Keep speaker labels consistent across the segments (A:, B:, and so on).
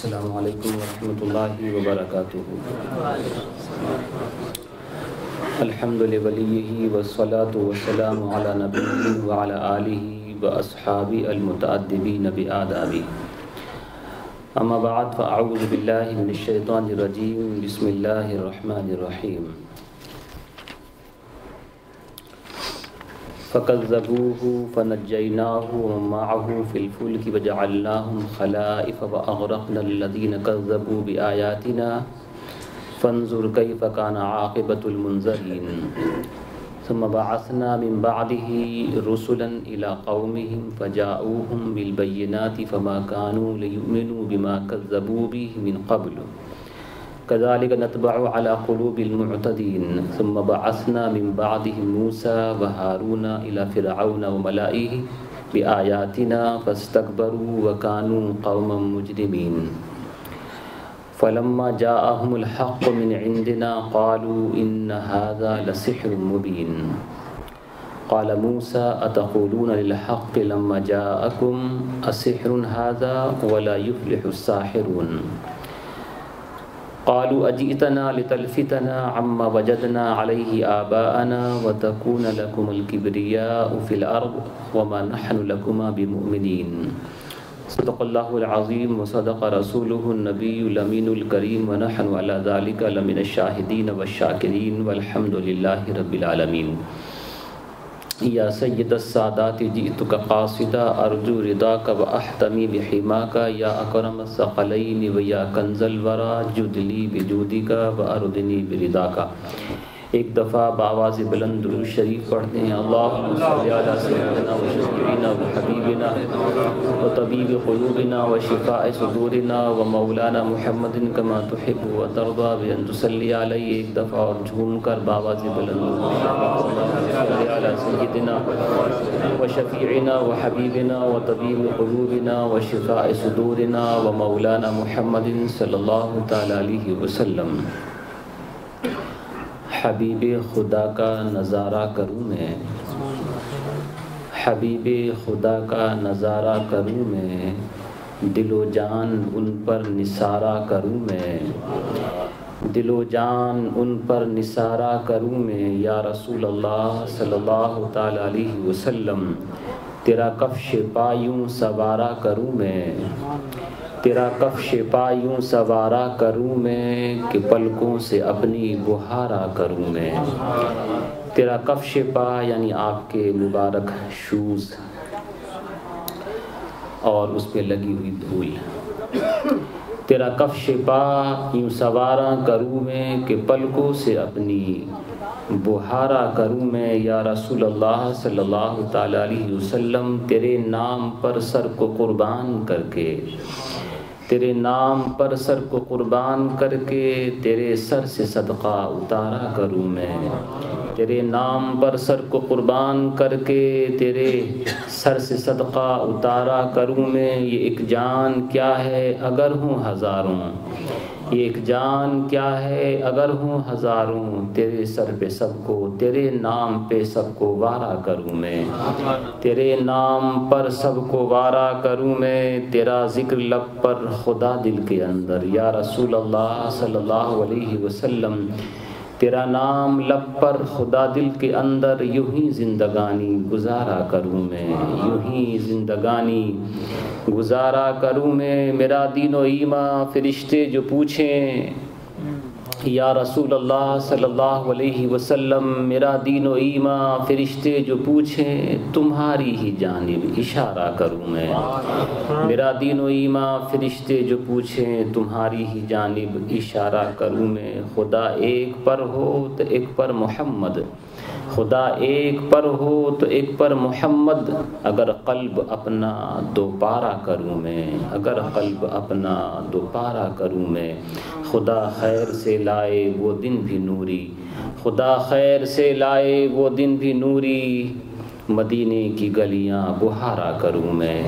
A: السلام علیکم ورحمۃ اللہ وبرکاتہ۔ الحمد لولیہ والصلاة والسلام علی نبیہ وعلی آلہ واصحابہ المتأدبین بآدابہ۔ اما بعد فاعوذ باللہ من الشیطان الرجیم، بسم اللہ الرحمن الرحیم۔ فَكَذَّبُوهُ فَنَجَّيْنَاهُ وَمَن مَّعَهُ فِي الْفُلْكِ وَجَعَلْنَاهُمْ خَلَائِفَ وَأَغْرَقْنَا الَّذِينَ كَذَّبُوا بِآيَاتِنَا فَانظُرْ كَيْفَ كَانَ عَاقِبَةُ الْمُنذَرِينَ ثُمَّ بَعَثْنَا مِن بَعْدِهِ رُسُلًا إِلَىٰ قَوْمِهِمْ فَجَاءُوهُم بِالْبَيِّنَاتِ فَمَا كَانُوا لِيُؤْمِنُوا بِمَا كَذَّبُوا بِهِ مِن قَبْلُ كذلك نتبع على قلوب المعتدين ثم بعثنا من بعدهم موسى وهارون إلى فرعون وملئه بآياتنا فاستكبروا وكانوا قوما مجرمين فلما جاءهم الحق من عندنا قالوا إن هذا لسحر مبين قال موسى أتقولون للحق لما جاءكم أسحر هذا ولا يفلح الساحرون قالوا أجئتنا لتلفتنا عما وجدنا عليه آباءنا وتكون لكم الكبرياء في الأرض وما نحن لكما بمؤمنين صدق الله العظيم وصدق رسوله النبي الأمين الكريم ونحن على ذلك لمن الشاهدين والشاكرين والحمد لله رب العالمين۔ یا سید السادات جئتک قاصدا ارجو رضاک واحتمی بحماک یا اکرم الثقلین ویا کنز الورا جد لی بجودک واردنی برضاک۔ ایک دفعہ بآواز بلند درود شریف پڑھتے ہیں۔ اللہم صلی علی سیدنا و شفیعنا و حبیبنا و طبیب قلوبنا و شفاء صدورنا و مولانا محمد کما تحب و ترضى بأن تصلی علیہ۔ ایک دفعہ اور جھوم کر بآواز بلند اللہم صلی علی سیدنا و شفیعنا و حبیبنا و طبیب قلوبنا و شفاء صدورنا و مولانا محمد صلی اللہ تعالی علیہ وسلم۔ حبیب خدا کا نظارہ کروں میں، حبیب خدا کا نظارہ کروں میں، دل و جان ان پر نثارہ کروں میں، دل و جان ان پر نثارہ کروں میں۔ یا رسول اللہ صلی اللہ تعالی علیہ وسلم، تیرا کفش پا یوں سوارا کروں میں، تیرا کفش پا یوں سوارا کروں میں کہ پلکوں سے اپنی بہارا کروں میں۔ تیرا کفش پا یعنی آپ کے مبارک شوز اور اس پہ لگی ہوئی دھول۔ تیرا کفش پا یوں سوارا کروں میں کہ پلکوں سے اپنی بہارا کروں میں۔ یا رسول اللہ صلی اللہ تعالی علیہ وسلم، تیرے نام پر سر کو قربان کر کے، تیرے نام پر سر کو قربان کر کے تیرے سر سے صدقہ اتارا کروں میں، تیرے نام پر سر کو قربان کر کے تیرے سر سے صدقہ اتارا کروں میں۔ یہ ایک جان کیا ہے اگر ہوں ہزاروں، یہ ایک جان کیا ہے اگر ہوں ہزاروں، تیرے سر پہ سب کو، تیرے نام پہ سب کو وارا کروں میں، تیرے نام پر سب کو وارا کروں میں۔ تیرا ذکر لب پر خدا دل کے اندر، یا رسول اللہ صلی اللہ علیہ وسلم، تیرا نام لب پر خدا دل کے اندر، یوں ہی زندگانی گزارا کروں میں، یوں ہی زندگانی گزارا کروں میں۔ میرا دین و ایمان فرشتے جو پوچھیں، یا رسول اللہ صلی اللہ علیہ وسلم، میرا دین و ایمان فرشتے جو پوچھیں تمہاری ہی جانب اشارہ کروں میں، میرا دین و ایمان فرشتے جو پوچھیں تمہاری ہی جانب اشارہ کروں میں۔ خدا ایک پر ہو تو ایک پر محمد، خدا ایک پر ہو تو ایک پر محمد، اگر قلب اپنا دو پارا کروں میں، اگر قلب اپنا دو پارا کروں میں۔ خدا خیر سے لائے وہ دن بھی نوری، خدا خیر سے لائے وہ دن بھی نوری، مدینے کی گلیاں بہارا کروں میں،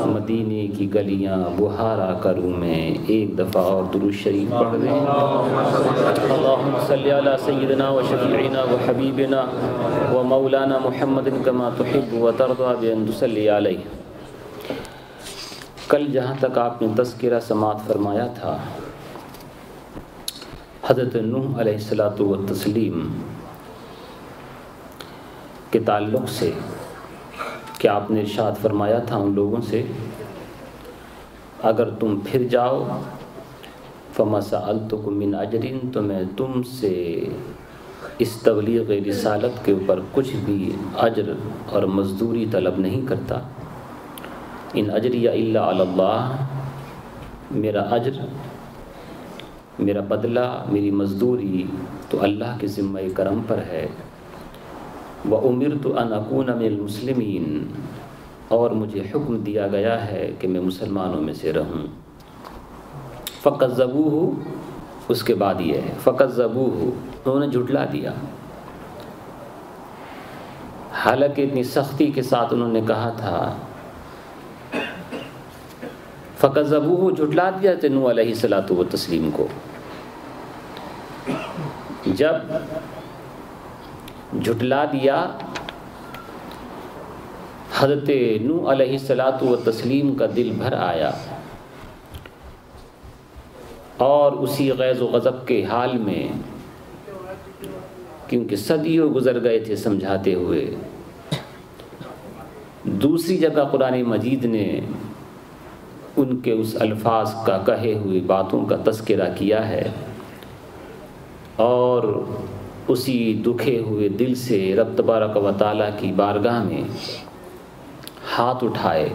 A: مدینے کی گلیاں بہارا کروں میں۔ ایک دفعہ اور درود شریف پڑھ لیں۔ اللہم صلی علی سیدنا و شفیعنا و حبیبنا و مولانا محمد کما تحب و ترضى بأن تصلی علیہ۔ کل جہاں تک آپ نے تذکرہ سماعت فرمایا تھا حضرت نوح علیہ الصلاۃ والتسلیم کے تعلق سے کہ آپ نے ارشاد فرمایا تھا ان لوگوں سے اگر تم پھر جاؤ فما سألتکم من اجر، تو میں تم سے اس تبلیغ رسالت کے اوپر کچھ بھی اجر اور مزدوری طلب نہیں کرتا، ان اجریہ الا علی اللہ، میرا اجر، میرا بدلہ، میری مزدوری تو اللہ کے ذمہ کرم پر ہے۔ وَأُمِرْتُ أَنْ أَكُونَ مِنَ الْمُسْلِمِينَ، اور مجھے حکم دیا گیا ہے کہ میں مسلمانوں میں سے رہوں۔ فَكَذَّبُوهُ، اس کے بعد یہ ہے فَكَذَّبُوهُ، انہوں نے جھٹلا دیا، حالانکہ اتنی سختی کے ساتھ انہوں نے کہا تھا۔ فَكَذَّبُوهُ، جھٹلا دیا تھا نوح علیہ الصلاۃ والتسلیم کو۔ جب جھٹلا دیا حضرت نوح علیہ الصلاۃ والتسلیم کا دل بھر آیا، اور اسی غیظ و غضب کے حال میں، کیونکہ صدیوں گزر گئے تھے سمجھاتے ہوئے، دوسری جگہ قرآن مجید نے ان کے اس الفاظ کا کہے ہوئے باتوں کا تذکرہ کیا ہے، اور اسی دکھے ہوئے دل سے رب تبارک و تعالیٰ کی بارگاہ میں ہاتھ اٹھائے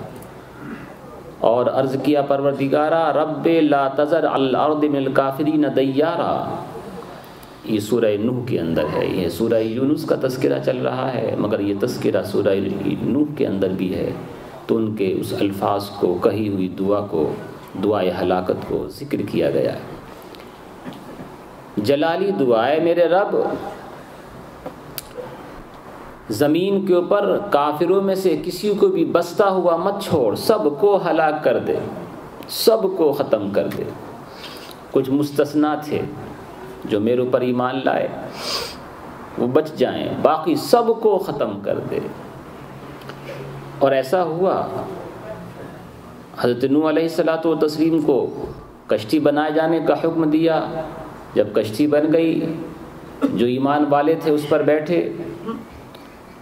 A: اور عرض کیا پروردگارا رب لا تذر علی الارض من الکافرین دیارا۔ یہ سورہ نوح کے اندر ہے، یہ سورہ یونس کا تذکرہ چل رہا ہے، مگر یہ تذکرہ سورہ نوح کے اندر بھی ہے، تو ان کے اس الفاظ کو، کہی ہوئی دعا کو، دعائے ہلاکت کو ذکر کیا گیا ہے۔ جلالی دعائے میرے رب، زمین کے اوپر کافروں میں سے کسی کو بھی بستا ہوا مت چھوڑ، سب کو ہلاک کر دے، سب کو ختم کر دے۔ کچھ مستثنا تھے جو میرے اوپر ایمان لائے، وہ بچ جائیں، باقی سب کو ختم کر دے۔ اور ایسا ہوا، حضرت نوح علیہ الصلاۃ والتسلیم کو کشتی بنائے جانے کا حکم دیا۔ جب کشتی بن گئی، جو ایمان والے تھے اس پر بیٹھے،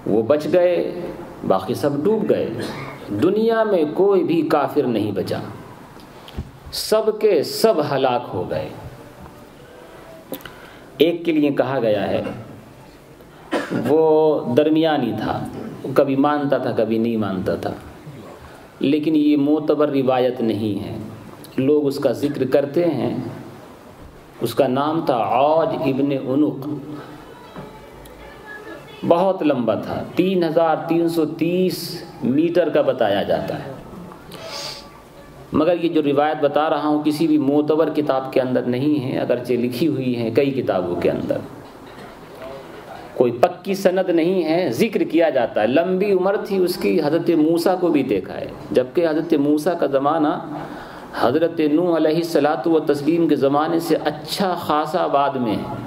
A: وہ بچ گئے، باقی سب ڈوب گئے۔ دنیا میں کوئی بھی کافر نہیں بچا، سب کے سب ہلاک ہو گئے۔ ایک کے لیے کہا گیا ہے وہ درمیانی تھا، کبھی مانتا تھا کبھی نہیں مانتا تھا، لیکن یہ معتبر روایت نہیں ہے، لوگ اس کا ذکر کرتے ہیں۔ اس کا نام تھا عوج ابن عنق، بہت لمبا تھا، 3330 میٹر کا بتایا جاتا ہے، مگر یہ جو روایت بتا رہا ہوں کسی بھی معتبر کتاب کے اندر نہیں ہے، اگرچہ لکھی ہوئی ہیں کئی کتابوں کے اندر، کوئی پکی سند نہیں ہے، ذکر کیا جاتا ہے۔ لمبی عمر تھی اس کی، حضرت موسیٰ کو بھی دیکھا ہے، جبکہ حضرت موسیٰ کا زمانہ حضرت نوح علیہ الصلاۃ والتسلیم کے زمانے سے اچھا خاصا بعد میں ہے۔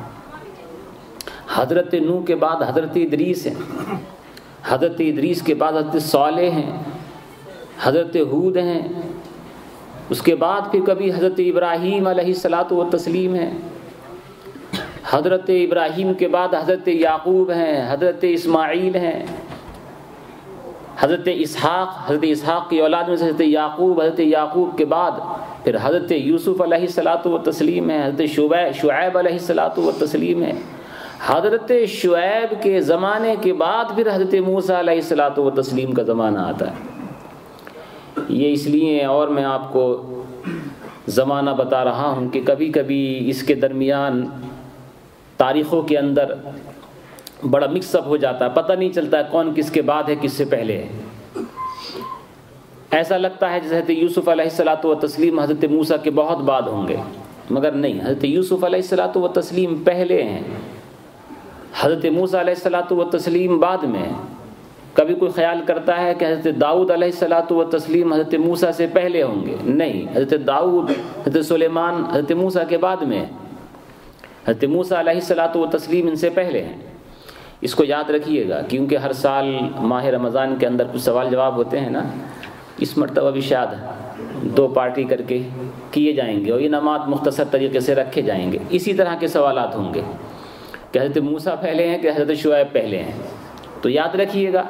A: حضرت نوح کے بعد حضرت ادریس ہیں، حضرت ادریس کے بعد حضرت صالح ہیں، حضرت ہود ہیں، اس کے بعد پھر کبھی حضرت ابراہیم علیہ الصلاۃ والتسلیم ہیں، حضرت ابراہیم کے بعد حضرت یعقوب ہیں، حضرت اسماعیل ہیں، حضرت اسحاق کی اولاد میں سے حضرت یعقوب کے بعد پھر حضرت یوسف علیہ الصلاۃ والتسلیم ہے، حضرت شعیب علیہ الصلاۃ والتسلیم ہے، حضرت شعیب کے زمانے کے بعد پھر حضرت موسیٰ علیہ الصلاۃ والتسلیم کا زمانہ آتا ہے۔ یہ اس لیے، اور میں آپ کو زمانہ بتا رہا ہوں کہ کبھی کبھی اس کے درمیان تاریخوں کے اندر بڑا مکس اپ ہو جاتا ہے، پتہ نہیں چلتا ہے کون کس کے بعد ہے کس سے پہلے ہے۔ ایسا لگتا ہے جیسے حضرت یوسف علیہ الصلاۃ والتسلیم حضرت موسیٰ کے بہت بعد ہوں گے، مگر نہیں، حضرت یوسف علیہ الصلاۃ والتسلیم پہلے ہیں، حضرت موسیٰ علیہ الصلاۃ والتسلیم بعد میں۔ کبھی کوئی خیال کرتا ہے کہ حضرت داؤد علیہ الصلاۃ والتسلیم حضرت موسیٰ سے پہلے ہوں گے، نہیں، حضرت داؤد، حضرت سلیمان حضرت موسیٰ کے بعد میں، حضرت موسیٰ علیہ الصلاۃ والتسلیم ان سے پہلے ہیں۔ اس کو یاد رکھیے گا، کیونکہ ہر سال ماہ رمضان کے اندر کچھ سوال جواب ہوتے ہیں نا، اس مرتبہ بھی شاید دو پارٹی کر کے کیے جائیں گے اور انعامات مختصر طریقے سے رکھے جائیں گے. اسی طرح کے سوالات ہوں گے کہ حضرت موسیٰ پہلے ہیں کہ حضرت شعیب پہلے ہیں. تو یاد رکھیے گا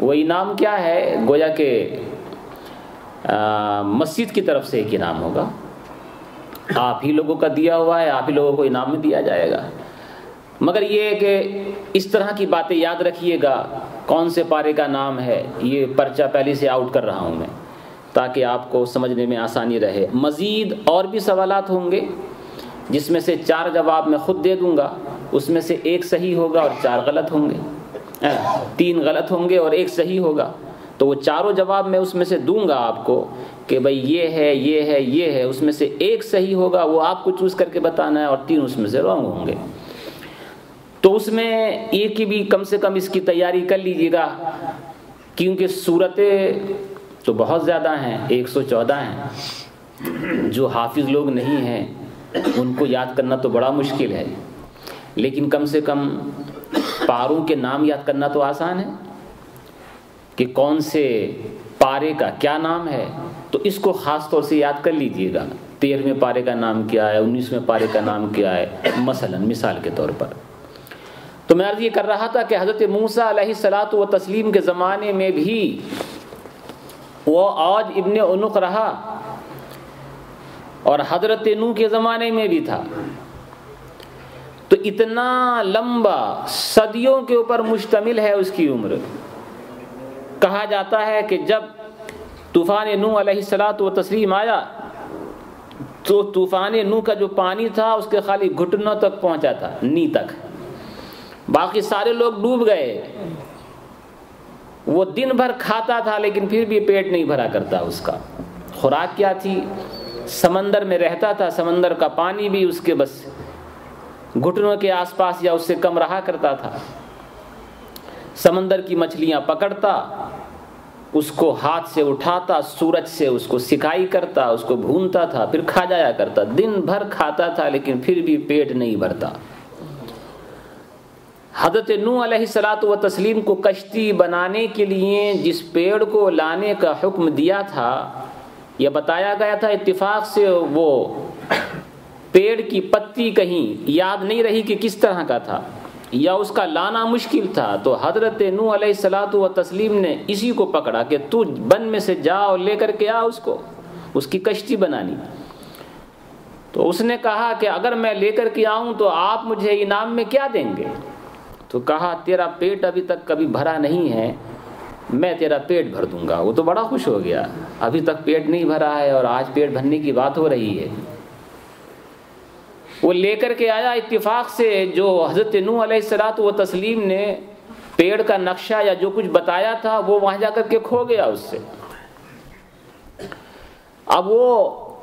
A: وہ انعام کیا ہے، گویا کہ مسجد کی طرف سے ایک انعام ہوگا، آپ ہی لوگوں کا دیا ہوا ہے، آپ ہی لوگوں کو انعام میں دیا جائے گا. مگر یہ کہ اس طرح کی باتیں یاد رکھیے گا. کون سے پارے کا نام ہے یہ پرچہ پہلے سے آؤٹ کر رہا ہوں میں تاکہ آپ کو سمجھنے میں آسانی رہے. مزید اور بھی سوالات ہوں گے جس میں سے 4 جواب میں خود دے دوں گا، اس میں سے 1 صحیح ہوگا اور 4 غلط ہوں گے، 3 غلط ہوں گے اور 1 صحیح ہوگا. تو وہ چاروں جواب میں اس میں سے دوں گا آپ کو کہ بھئی یہ ہے یہ ہے یہ ہے، اس میں سے 1 صحیح ہوگا وہ آپ کو چوز کر کے بتانا ہے اور 3 اس میں سے رانگ ہوں گے. تو اس میں یہ کہ بھی کم سے کم اس کی تیاری کر لیجیے گا کیونکہ صورتیں تو بہت زیادہ ہیں، 114 ہیں. جو حافظ لوگ نہیں ہیں ان کو یاد کرنا تو بڑا مشکل ہے، لیکن کم سے کم پاروں کے نام یاد کرنا تو آسان ہے کہ کون سے پارے کا کیا نام ہے. تو اس کو خاص طور سے یاد کر لیجیے گا. 13ویں پارے کا نام کیا ہے، 19ویں پارے کا نام کیا ہے، مثال کے طور پر. تو میں عرض یہ کر رہا تھا کہ حضرت موسیٰ علیہ الصلاۃ والتسلیم کے زمانے میں بھی وہ عوج ابن عنق رہا اور حضرت نوح کے زمانے میں بھی تھا. تو اتنا لمبا صدیوں کے اوپر مشتمل ہے اس کی عمر. کہا جاتا ہے کہ جب طوفان نوح علیہ الصلاۃ والتسلیم آیا تو طوفان نوح کا جو پانی تھا اس کے خالی گھٹنوں تک پہنچا تھا، نی تک. باقی سارے لوگ ڈوب گئے. وہ دن بھر کھاتا تھا لیکن پھر بھی پیٹ نہیں بھرا کرتا. اس کا خوراک کیا تھی؟ سمندر میں رہتا تھا، سمندر کا پانی بھی اس کے بس گھٹنوں کے آس پاس یا اس سے کم رہا کرتا تھا. سمندر کی مچھلیاں پکڑتا، اس کو ہاتھ سے اٹھاتا، سورج سے اس کو سکائی کرتا، اس کو بھونتا تھا، پھر کھا جایا کرتا. دن بھر کھاتا تھا لیکن پھر بھی پیٹ نہیں بھرتا. حضرت نوح علیہ الصلاۃ والتسلیم کو کشتی بنانے کے لیے جس پیڑ کو لانے کا حکم دیا تھا یا بتایا گیا تھا، اتفاق سے وہ پیڑ کی پتی کہیں یاد نہیں رہی کہ کس طرح کا تھا یا اس کا لانا مشکل تھا. تو حضرت نوح علیہ الصلاۃ والتسلیم نے اسی کو پکڑا کہ تو بن میں سے جا اور لے کر کے آ اس کو، اس کی کشتی بنانی. تو اس نے کہا کہ اگر میں لے کر کے آؤں تو آپ مجھے انعام میں کیا دیں گے؟ تو کہا تیرا پیٹ ابھی تک کبھی بھرا نہیں ہے، میں تیرا پیٹ بھر دوں گا. وہ تو بڑا خوش ہو گیا، ابھی تک پیٹ نہیں بھرا ہے اور آج پیٹ بھرنے کی بات ہو رہی ہے. وہ لے کر کے آیا. اتفاق سے جو حضرت نوح علیہ الصلاۃ والتسلیم نے پیڑ کا نقشہ یا جو کچھ بتایا تھا وہ وہاں جا کر کے کھو گیا اس سے. اب وہ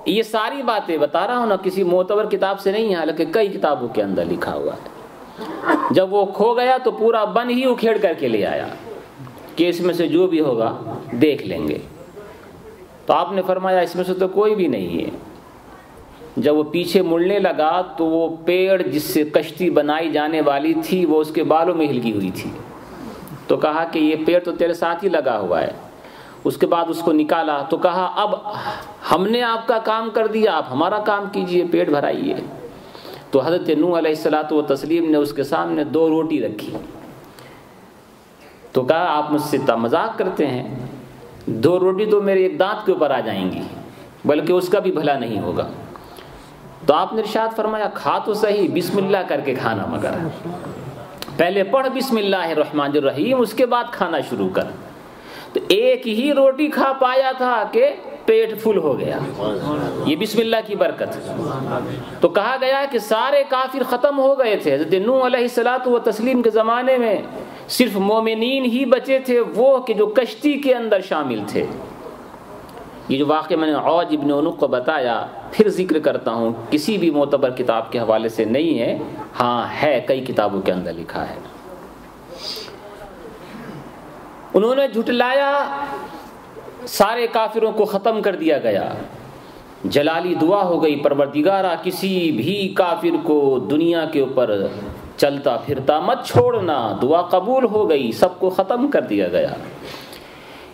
A: یہ ساری باتیں بتا رہا ہوں نا کسی معتبر کتاب سے نہیں ہے، حالانکہ کئی کتابوں کے اندر لکھا ہوا ہے. جب وہ کھو گیا تو پورا بن ہی اکھیڑ کر کے لے آیا کہ اس میں سے جو بھی ہوگا دیکھ لیں گے. تو آپ نے فرمایا اس میں سے تو کوئی بھی نہیں ہے. جب وہ پیچھے مڑنے لگا تو وہ پیڑ جس سے کشتی بنائی جانے والی تھی وہ اس کے بالوں میں ہلکی ہوئی تھی. تو کہا کہ یہ پیڑ تو تیرے ساتھ ہی لگا ہوا ہے. اس کے بعد اس کو نکالا تو کہا اب ہم نے آپ کا کام کر دیا، آپ ہمارا کام کیجئے، پیٹ بھرائیے. تو حضرت نوح علیہ الصلاۃ والتسلیم نے اس کے سامنے 2 روٹی رکھی. تو کہا آپ مجھ سے مذاق کرتے ہیں، 2 روٹی تو میرے ایک دانت کے اوپر آ جائیں گی، بلکہ اس کا بھی بھلا نہیں ہوگا. تو آپ نے ارشاد فرمایا کھا تو صحیح، بسم اللہ کر کے کھانا، مگر پہلے پڑھ بسم اللہ الرحمن الرحیم، اس کے بعد کھانا شروع کر. تو ایک ہی روٹی کھا پایا تھا کہ پیٹ فل ہو گیا. یہ بسم اللہ کی برکت. تو کہا گیا کہ سارے کافر ختم ہو گئے تھے. حضرت نوح علیہ الصلاۃ والتسلیم کے زمانے میں صرف مومنین ہی بچے تھے، وہ کہ جو کشتی کے اندر شامل تھے. یہ جو واقعہ میں نے عوج ابن عنق کو بتایا پھر ذکر کرتا ہوں، کسی بھی معتبر کتاب کے حوالے سے نہیں ہے، ہاں ہے کئی کتابوں کے اندر لکھا ہے. انہوں نے جھٹلایا، سارے کافروں کو ختم کر دیا گیا. جلالی دعا ہو گئی، پروردگارا کسی بھی کافر کو دنیا کے اوپر چلتا پھرتا مت چھوڑنا. دعا قبول ہو گئی، سب کو ختم کر دیا گیا.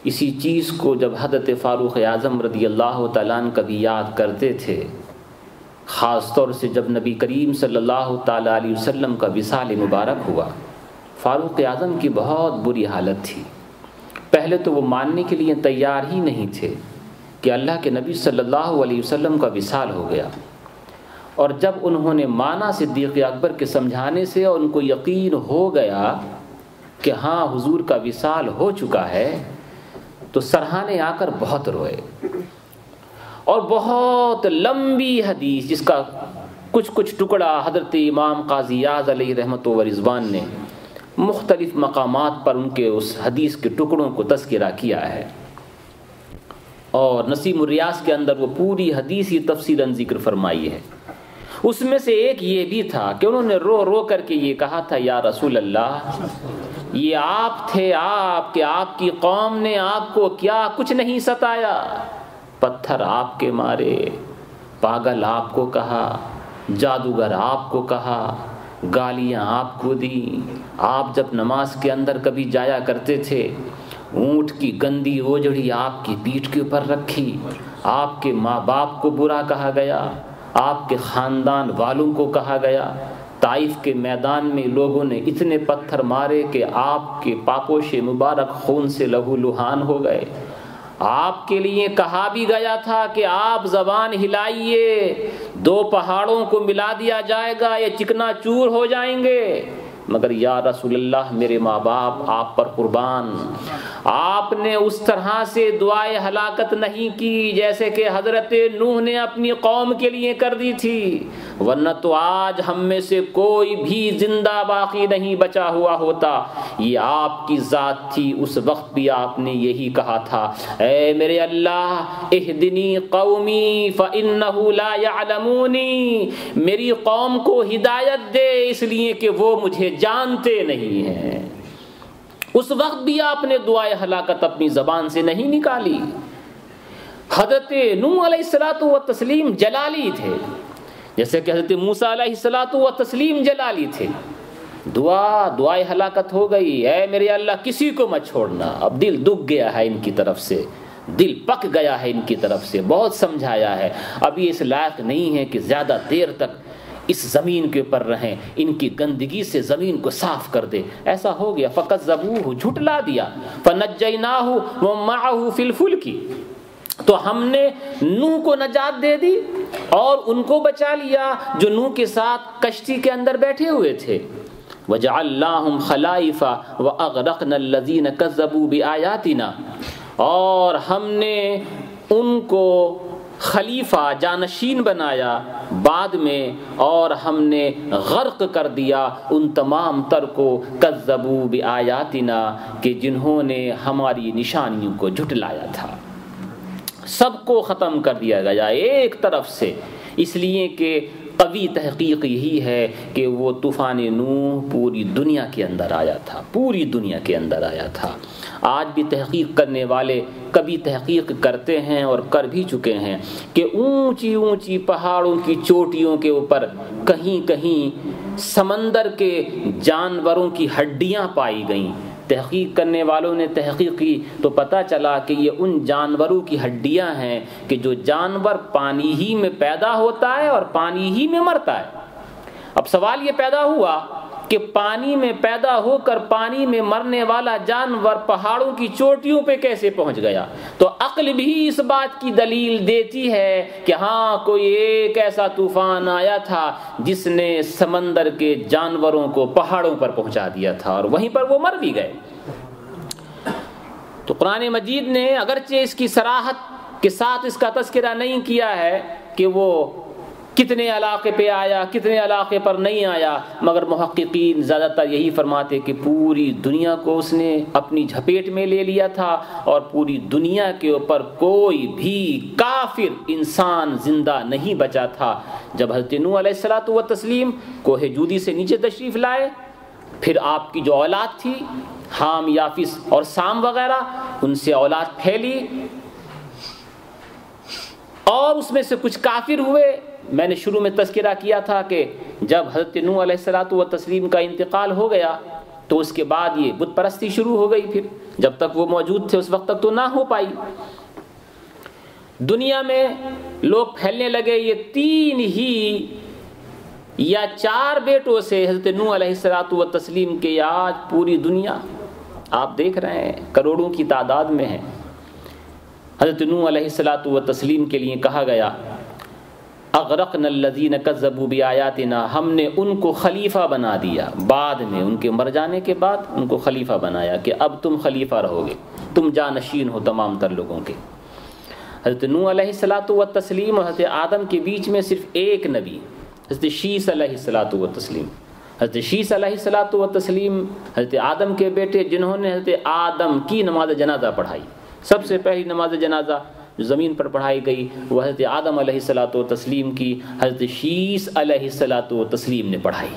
A: اسی چیز کو جب حضرت فاروق اعظم رضی اللہ تعالیٰ عنہ کبھی یاد کرتے تھے، خاص طور سے جب نبی کریم صلی اللہ تعالیٰ علیہ وسلم کا وصال مبارک ہوا، فاروق اعظم کی بہت بری حالت تھی۔ پہلے تو وہ ماننے کے لیے تیار ہی نہیں تھے کہ اللہ کے نبی صلی اللہ علیہ وسلم کا وصال ہو گیا، اور جب انہوں نے مانا صدیق اکبر کے سمجھانے سے اور ان کو یقین ہو گیا کہ ہاں حضور کا وصال ہو چکا ہے، تو سرہانے آ کر بہت روئے، اور بہت لمبی حدیث جس کا کچھ ٹکڑا حضرت امام قاضی اعظم علیہ رحمت و رضوان نے مختلف مقامات پر ان کے اس حدیث کے ٹکڑوں کو تذکرہ کیا ہے، اور نسیم الریاض کے اندر وہ پوری حدیث ہی تفصیلاً ذکر فرمائی ہے۔ اس میں سے ایک یہ بھی تھا کہ انہوں نے رو رو کر کے یہ کہا تھا، یا رسول اللہ، یہ آپ تھے، آپ کی قوم نے آپ کو کیا کچھ نہیں ستایا؟ پتھر آپ کے مارے، پاگل آپ کو کہا، جادوگر آپ کو کہا، گالیاں آپ کو دی، آپ جب نماز کے اندر کبھی جایا کرتے تھے اونٹ کی گندی اوجڑی آپ کی پیٹھ کے اوپر رکھی، آپ کے ماں باپ کو برا کہا گیا، آپ کے خاندان والوں کو کہا گیا، طائف کے میدان میں لوگوں نے اتنے پتھر مارے کہ آپ کے پاپوش مبارک خون سے لہو لہان ہو گئے، آپ کے لیے کہا بھی گیا تھا کہ آپ زبان ہلائیے، 2 پہاڑوں کو ملا دیا جائے گا، یہ چکنا چور ہو جائیں گے، مگر یا رسول اللہ میرے ماں باپ آپ پر قربان، آپ نے اس طرح سے دعائے ہلاکت نہیں کی جیسے کہ حضرت نوح نے اپنی قوم کے لیے کر دی تھی، ورنہ تو آج ہم میں سے کوئی بھی زندہ باقی نہیں بچا ہوا ہوتا۔ یہ آپ کی ذات تھی، اس وقت بھی آپ نے یہی کہا تھا، اے میرے اللہ اہدنی قومی فإنہ لا یعلمونی، میری قوم کو ہدایت دے اس لیے کہ وہ مجھے جانتے نہیں ہیں۔ اس وقت بھی آپ نے دعائے ہلاکت اپنی زبان سے نہیں نکالی۔ حضرت نوح علیہ الصلوۃ والتسلیم جلالی تھے، جیسے کہ حضرت موسیٰ علیہ الصلوۃ والتسلیم جلالی تھے، دعائے ہلاکت ہو گئی، اے میرے اللہ کسی کو مت چھوڑنا۔ اب دل دکھ گیا ہے ان کی طرف سے، دل پک گیا ہے ان کی طرف سے، بہت سمجھایا ہے، اب یہ اس لائق نہیں ہے کہ زیادہ دیر تک اس زمین کے اوپر رہیں، ان کی گندگی سے زمین کو صاف کر دے۔ ایسا ہو گیا، فَكَذَّبُوهُ، جھٹلا دیا، فَنَجَّيْنَاهُ وَمَعَهُ فِي الْفُلْكِ، تو ہم نے نوح کو نجات دے دی اور ان کو بچا لیا جو نوح کے ساتھ کشتی کے اندر بیٹھے ہوئے تھے۔ وَجَعَلْنَاهُمْ خَلَائِفَ وَأَغْرَقْنَا الَّذِينَ كَذَّبُوا بِآيَاتِنَا، اور ہم نے ان کو خلیفہ جانشین بنایا بعد میں، اور ہم نے غرق کر دیا ان تمام تر کو کذبوا بآیاتنا کہ جنہوں نے ہماری نشانیوں کو جھٹلایا تھا۔ سب کو ختم کر دیا گیا ایک طرف سے، اس لیے کہ قوی تحقیق یہی ہے کہ وہ طوفان نوح پوری دنیا کے اندر آیا تھا، پوری دنیا کے اندر آیا تھا۔ آج بھی تحقیق کرنے والے کبھی تحقیق کرتے ہیں اور کر بھی چکے ہیں کہ اونچی اونچی پہاڑوں کی چوٹیوں کے اوپر کہیں کہیں سمندر کے جانوروں کی ہڈیاں پائی گئیں۔ تحقیق کرنے والوں نے تحقیق کی تو پتہ چلا کہ یہ ان جانوروں کی ہڈیاں ہیں کہ جو جانور پانی ہی میں پیدا ہوتا ہے اور پانی ہی میں مرتا ہے۔ اب سوال یہ پیدا ہوا کہ پانی میں پیدا ہو کر پانی میں مرنے والا جانور پہاڑوں کی چوٹیوں پہ کیسے پہنچ گیا؟ تو عقل بھی اس بات کی دلیل دیتی ہے کہ ہاں کوئی ایک ایسا طوفان آیا تھا جس نے سمندر کے جانوروں کو پہاڑوں پر پہنچا دیا تھا اور وہیں پر وہ مر بھی گئے۔ تو قرآن مجید نے اگرچہ اس کی صراحت کے ساتھ اس کا تذکرہ نہیں کیا ہے کہ وہ کتنے علاقے پہ آیا، کتنے علاقے پر نہیں آیا، مگر محققین زیادہ تر یہی فرماتے کہ پوری دنیا کو اس نے اپنی جھپیٹ میں لے لیا تھا اور پوری دنیا کے اوپر کوئی بھی کافر انسان زندہ نہیں بچا تھا۔ جب حضرت نوح علیہ الصلوۃ والتسلیم کوہ جودی سے نیچے تشریف لائے، پھر آپ کی جو اولاد تھی حام، یافس اور سام وغیرہ، ان سے اولاد پھیلی اور اس میں سے کچھ کافر ہوئے۔ میں نے شروع میں تذکرہ کیا تھا کہ جب حضرت نوح علیہ الصلوۃ والتسلیم کا انتقال ہو گیا تو اس کے بعد یہ بت پرستی شروع ہو گئی، پھر جب تک وہ موجود تھے اس وقت تک تو نہ ہو پائی۔ دنیا میں لوگ پھیلنے لگے یہ 3 ہی یا 4 بیٹوں سے حضرت نوح علیہ الصلوۃ والتسلیم کے آج پوری دنیا آپ دیکھ رہے ہیں کروڑوں کی تعداد میں ہے۔ حضرت نوح علیہ الصلوۃ والتسلیم کے لیے کہا گیا اغرقنا الذین کذبوا بآیاتنا، ہم نے ان کو خلیفہ بنا دیا، بعد میں ان کے مر جانے کے بعد ان کو خلیفہ بنایا کہ اب تم خلیفہ رہو گے، تم جانشین ہو تمام تر لوگوں کے۔ حضرت نوح علیہ الصلوۃ والتسلیم اور حضرت آدم کے بیچ میں صرف ایک نبی حضرت شیس علیہ الصلوۃ والتسلیم۔ حضرت شیس علیہ الصلوۃ والتسلیم حضرت آدم کے بیٹے جنہوں نے حضرت آدم کی نماز جنازہ پڑھائی۔ سب سے پہلی نماز جنازہ جو زمین پر پڑھائی گئی وہ حضرت آدم علیہ الصلوۃ والتسلیم کی حضرت شیس علیہ الصلوۃ والتسلیم نے پڑھائی۔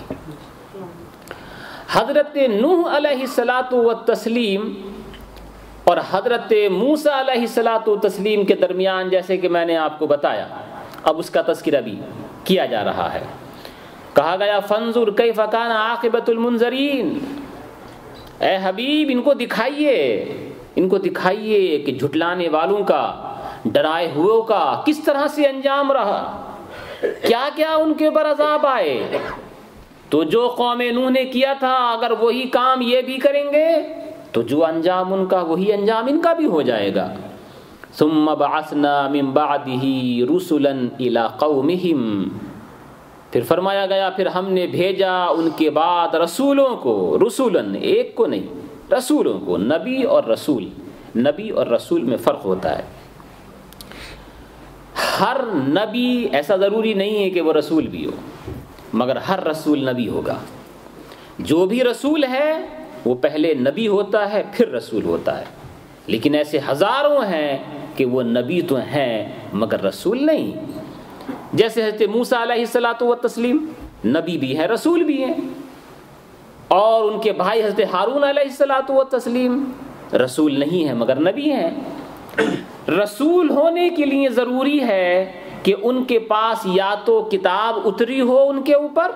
A: حضرت نوح علیہ الصلوۃ والتسلیم اور حضرت موسیٰ علیہ الصلوۃ والتسلیم کے درمیان جیسے کہ میں نے آپ کو بتایا، اب اس کا تذکرہ بھی کیا جا رہا ہے۔ کہا گیا فانظر کیف کان عاقبۃ المنذرین، اے حبیب ان کو دکھائیے کہ جھٹلانے والوں کا، ڈرائے ہوئوں کا کس طرح سے انجام رہا، کیا کیا ان کے اوپر عذاب آئے۔ تو جو قوم نوح نے کیا تھا اگر وہی کام یہ بھی کریں گے تو جو انجام ان کا وہی انجام ان کا بھی ہو جائے گا۔ ثم بعثنا من بعده رسلا الى قومهم، پھر فرمایا گیا پھر ہم نے بھیجا ان کے بعد رسولوں کو، رسولن ایک کو نہیں، رسولوں کو۔ نبی اور رسول میں فرق ہوتا ہے۔ ہر نبی ایسا ضروری نہیں ہے کہ وہ رسول بھی ہو، مگر ہر رسول نبی ہوگا۔ جو بھی رسول ہے وہ پہلے نبی ہوتا ہے پھر رسول ہوتا ہے، لیکن ایسے ہزاروں ہیں کہ وہ نبی تو ہیں مگر رسول نہیں۔ جیسے حضرت موسیٰ علیہ الصلوۃ والتسلیم نبی بھی ہیں رسول بھی ہیں، اور ان کے بھائی حضرت ہارون علیہ الصلوۃ والتسلیم رسول نہیں ہیں مگر نبی ہیں۔ رسول ہونے کے لیے ضروری ہے کہ ان کے پاس یا تو کتاب اتری ہو ان کے اوپر،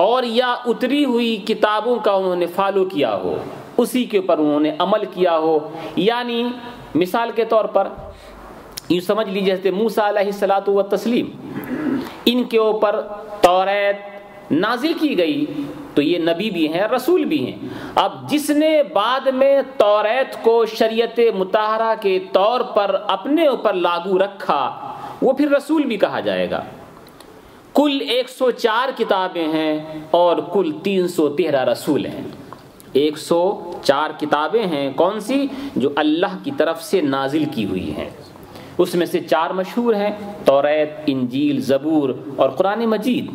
A: اور یا اتری ہوئی کتابوں کا انہوں نے فالو کیا ہو، اسی کے اوپر انہوں نے عمل کیا ہو۔ یعنی مثال کے طور پر یہ سمجھ لیجیے حضرت موسیٰ علیہ الصلوۃ والتسلیم ان کے اوپر توریت نازل کی گئی تو یہ نبی بھی ہیں رسول بھی ہیں۔ اب جس نے بعد میں توریت کو شریعت مطہرہ کے طور پر اپنے اوپر لاگو رکھا وہ پھر رسول بھی کہا جائے گا۔ کل 104 کتابیں ہیں اور کل 313 رسول ہیں۔ 104 کتابیں ہیں کون سی؟ جو اللہ کی طرف سے نازل کی ہوئی ہیں، اس میں سے 4 مشہور ہیں، توریت، انجیل، زبور اور قرآن مجید،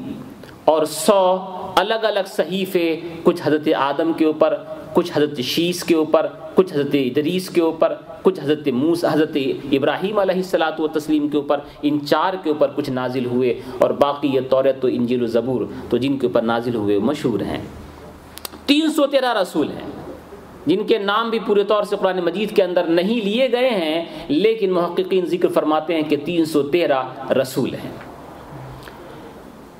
A: اور 100 الگ الگ صحیفے، کچھ حضرت آدم کے اوپر، کچھ حضرت شیس کے اوپر، کچھ حضرت ادریس کے اوپر، کچھ حضرت حضرت ابراہیم علیہ الصلوۃ والتسلیم کے اوپر۔ ان 4 کے اوپر کچھ نازل ہوئے، اور باقی یہ توریت تو انجیل و زبور تو جن کے اوپر نازل ہوئے مشہور ہیں۔ 313 رسول ہیں جن کے نام بھی پورے طور سے قرآن مجید کے اندر نہیں لیے گئے ہیں، لیکن محققین ذکر فرماتے ہیں کہ 313 رسول ہیں۔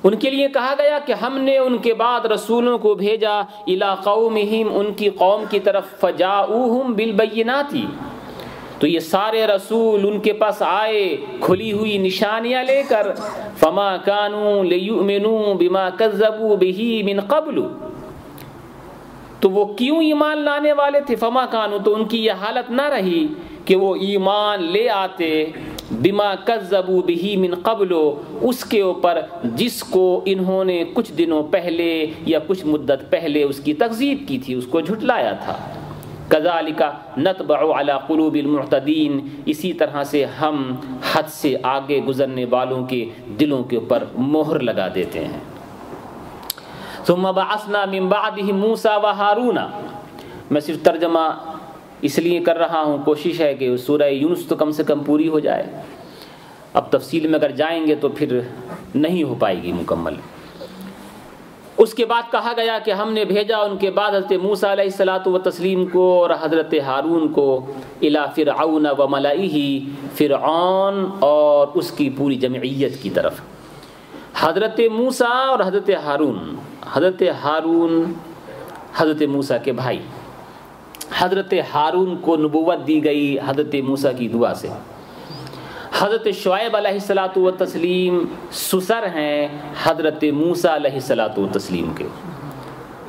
A: ان کے لیے کہا گیا کہ ہم نے ان کے بعد رسولوں کو بھیجا الی قومہم، ان کی قوم کی طرف، فجاؤہم بالبینات، تو یہ سارے رسول ان کے پاس آئے کھلی ہوئی نشانیاں لے کر، فما کانوا لیؤمنوا بما کذبوا بہ من قبل، تو وہ کیوں ایمان لانے والے تھے؟ فما کانوا، تو ان کی یہ حالت نہ رہی کہ وہ ایمان لے آتے بما کذبوا بہ من قبل، اس کے اوپر جس کو انہوں نے کچھ دنوں پہلے یا کچھ مدت پہلے اس کی تکذیب کی تھی، اس کو جھٹلایا تھا۔ کذالک نطبع علی قلوب المعتدین، اسی طرح سے ہم حد سے آگے گزرنے والوں کے دلوں کے اوپر مہر لگا دیتے ہیں۔ ثم بعثنا من بعدهم موسیٰ وہارون، میں صرف ترجمہ اس لیے کر رہا ہوں، کوشش ہے کہ سورہ یونس تو کم سے کم پوری ہو جائے، اب تفصیل میں اگر جائیں گے تو پھر نہیں ہو پائے گی مکمل۔ اس کے بعد کہا گیا کہ ہم نے بھیجا ان کے بعد حضرت موسیٰ علیہ الصلوۃ والتسلیم کو اور حضرت ہارون کو الی فرعون و ملئہ، فرعون اور اس کی پوری جمعیت کی طرف۔ حضرت موسیٰ اور حضرت ہارون حضرت موسیٰ کے بھائی، حضرت ہارون کو نبوت دی گئی حضرت موسیٰ کی دعا سے. حضرت شعیب علیہ الصلاۃ والتسلیم سسر ہیں حضرت موسیٰ علیہ الصلاۃ والتسلیم کے.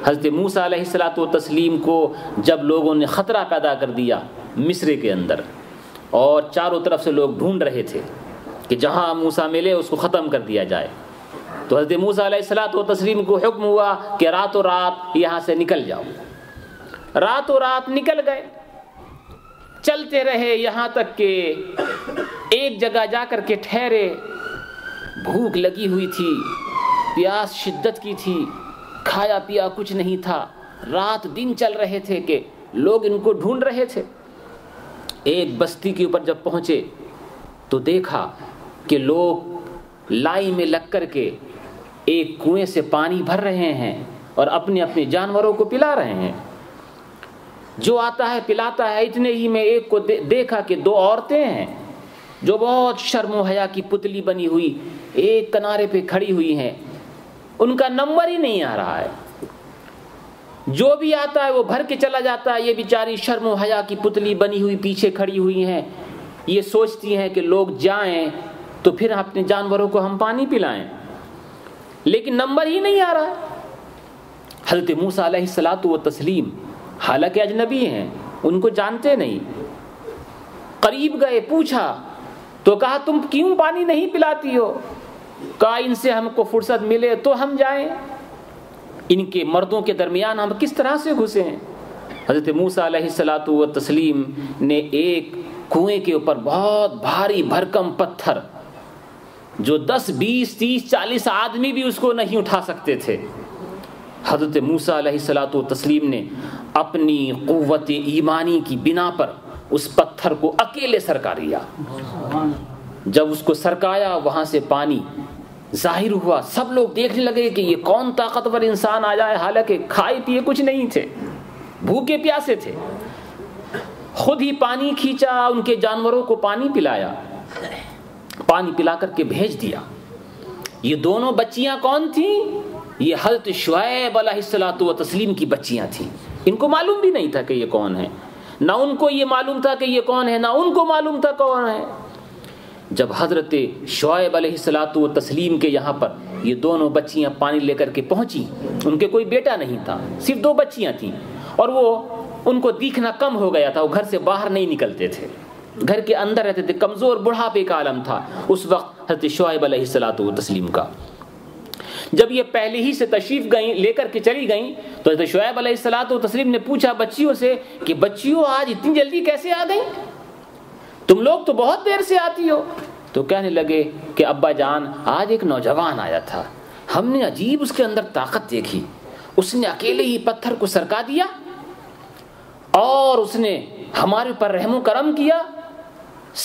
A: حضرت موسیٰ علیہ الصلاۃ والتسلیم کو جب لوگوں نے خطرہ پیدا کر دیا مصر کے اندر اور چاروں طرف سے لوگ ڈھونڈ رہے تھے کہ جہاں موسیٰ ملے اس کو ختم کر دیا جائے، تو حضرت موسیٰ علیہ الصلاۃ والتسلیم کو حکم ہوا کہ راتوں رات یہاں سے نکل جاؤ. راتوں رات نکل گئے، چلتے رہے یہاں تک کہ ایک جگہ جا کر کے ٹھہرے. بھوک لگی ہوئی تھی، پیاس شدت کی تھی، کھایا پیا کچھ نہیں تھا. رات دن چل رہے تھے کہ لوگ ان کو ڈھونڈ رہے تھے. ایک بستی کے اوپر جب پہنچے تو دیکھا کہ لوگ لائن میں لگ کر کے ایک کنویں سے پانی بھر رہے ہیں اور اپنے اپنے جانوروں کو پلا رہے ہیں. جو آتا ہے پلاتا ہے. اتنے ہی میں ایک کو دیکھا کہ دو عورتیں ہیں جو بہت شرم و حیا کی پتلی بنی ہوئی ایک کنارے پہ کھڑی ہوئی ہیں. ان کا نمبر ہی نہیں آ رہا ہے، جو بھی آتا ہے وہ بھر کے چلا جاتا ہے. یہ بیچاری شرم و حیا کی پتلی بنی ہوئی پیچھے کھڑی ہوئی ہیں. یہ سوچتی ہیں کہ لوگ جائیں تو پھر اپنے جانوروں کو ہم پانی پلائیں، لیکن نمبر ہی نہیں آ رہا ہے. حضرت موسیٰ علیہ الصلاۃ والتسلیم حالانکہ اجنبی ہیں، ان کو جانتے نہیں، قریب گئے، پوچھا تو کہا تم کیوں پانی نہیں پلاتی ہو؟ کہا ان سے ہم کو فرصت ملے تو ہم جائیں، ان کے مردوں کے درمیان ہم کس طرح سے گھسے ہیں؟ حضرت موسیٰ علیہ الصلاۃ والتسلیم نے ایک کنویں کے اوپر بہت بھاری بھرکم پتھر جو 10 20 30 40 آدمی بھی اس کو نہیں اٹھا سکتے تھے، حضرت موسیٰ علیہ الصلاۃ والتسلیم نے اپنی قوت ایمانی کی بنا پر اس پتھر کو اکیلے سرکا لیا. جب اس کو سرکایا وہاں سے پانی ظاہر ہوا. سب لوگ دیکھنے لگے کہ یہ کون طاقتور انسان آیا ہے، حالانکہ کھائے پیے کچھ نہیں تھے، بھوکے پیاسے تھے. خود ہی پانی کھینچا، ان کے جانوروں کو پانی پلایا، پانی پلا کر کے بھیج دیا. یہ دونوں بچیاں کون تھیں؟ یہ حضرت شعیب علیہ الصلاۃ والتسلیم کی بچیاں تھیں. ان کو معلوم بھی نہیں تھا کہ یہ کون ہے، نہ ان کو یہ معلوم تھا کہ یہ کون ہے، نہ ان کو معلوم تھا کون ہے. جب حضرت شعیب علیہ الصلاۃ والتسلیم کے یہاں پر یہ دونوں بچیاں پانی لے کر کے پہنچی، ان کے کوئی بیٹا نہیں تھا، صرف 2 بچیاں تھیں، اور وہ ان کو دیکھنا کم ہو گیا تھا. وہ گھر سے باہر نہیں نکلتے تھے، گھر کے اندر رہتے تھے. کمزور بڑھاپے کا عالم تھا اس وقت حضرت شعیب علیہ الصلاۃ والتسلیم کا. جب یہ پہلے ہی سے تشریف گئیں، لے کر کے چلی گئیں، تو حضرت شعیب علیہ الصلاۃ والتسلیم نے پوچھا بچیوں سے کہ بچیوں آج اتنی جلدی کیسے آ گئیں؟ تم لوگ تو بہت دیر سے آتی ہو. تو کہنے لگے کہ ابا جان آج ایک نوجوان آیا تھا، ہم نے عجیب اس کے اندر طاقت دیکھی. اس نے اکیلے ہی پتھر کو سرکا دیا اور اس نے ہمارے اوپر رحم و کرم کیا.